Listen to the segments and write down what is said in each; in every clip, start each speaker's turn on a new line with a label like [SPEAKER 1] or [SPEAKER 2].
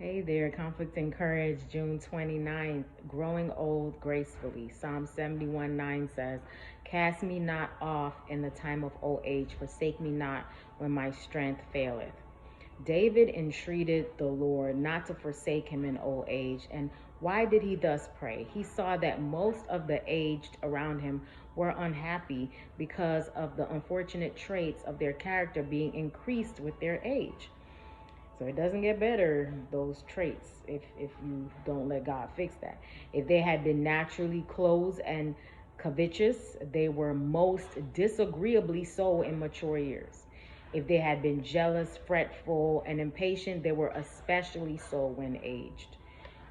[SPEAKER 1] Hey there, Conflict and Courage, June 29th, Growing Old Gracefully. Psalm 71:9 says, Cast me not off in the time of old age, forsake me not when my strength faileth. David entreated the Lord not to forsake him in old age. And why did he thus pray? He saw that most of the aged around him were unhappy because of the unfortunate traits of their character being increased with their age. So it doesn't get better, those traits, if you don't let God fix that. If they had been naturally closed and covetous, they were most disagreeably so in mature years. If they had been jealous, fretful, and impatient, they were especially so when aged.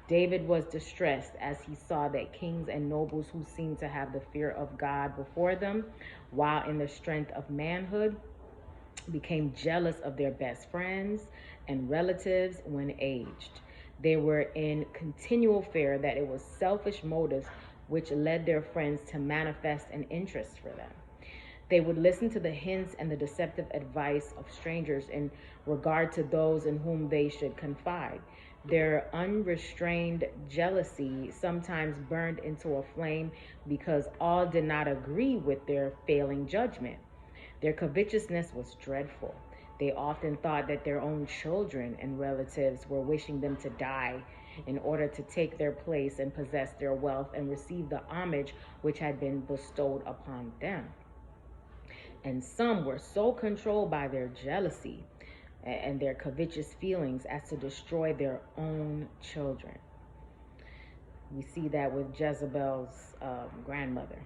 [SPEAKER 1] David was distressed as he saw that kings and nobles who seemed to have the fear of God before them, while in the strength of manhood, became jealous of their best friends and relatives when aged. They were in continual fear that it was selfish motives which led their friends to manifest an interest for them. They would listen to the hints and the deceptive advice of strangers in regard to those in whom they should confide. Their unrestrained jealousy sometimes burned into a flame because all did not agree with their failing judgment. Their covetousness was dreadful. They often thought that their own children and relatives were wishing them to die in order to take their place and possess their wealth and receive the homage which had been bestowed upon them. And some were so controlled by their jealousy and their covetous feelings as to destroy their own children. We see that with Jezebel's grandmother.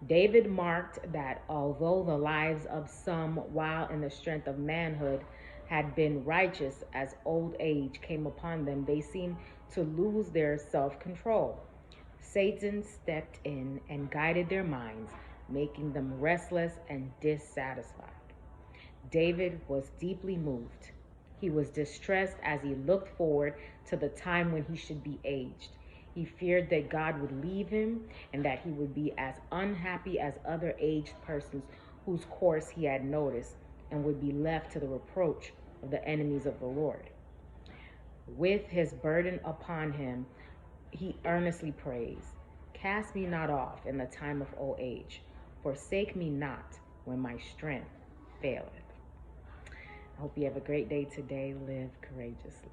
[SPEAKER 1] David marked that although the lives of some, while in the strength of manhood, had been righteous, as old age came upon them, they seemed to lose their self-control. Satan stepped in and guided their minds, making them restless and dissatisfied. David was deeply moved. He was distressed as he looked forward to the time when he should be aged. He feared that God would leave him and that he would be as unhappy as other aged persons whose course he had noticed and would be left to the reproach of the enemies of the Lord. With his burden upon him, he earnestly prays, Cast me not off in the time of old age. Forsake me not when my strength faileth. I hope you have a great day today. Live courageously.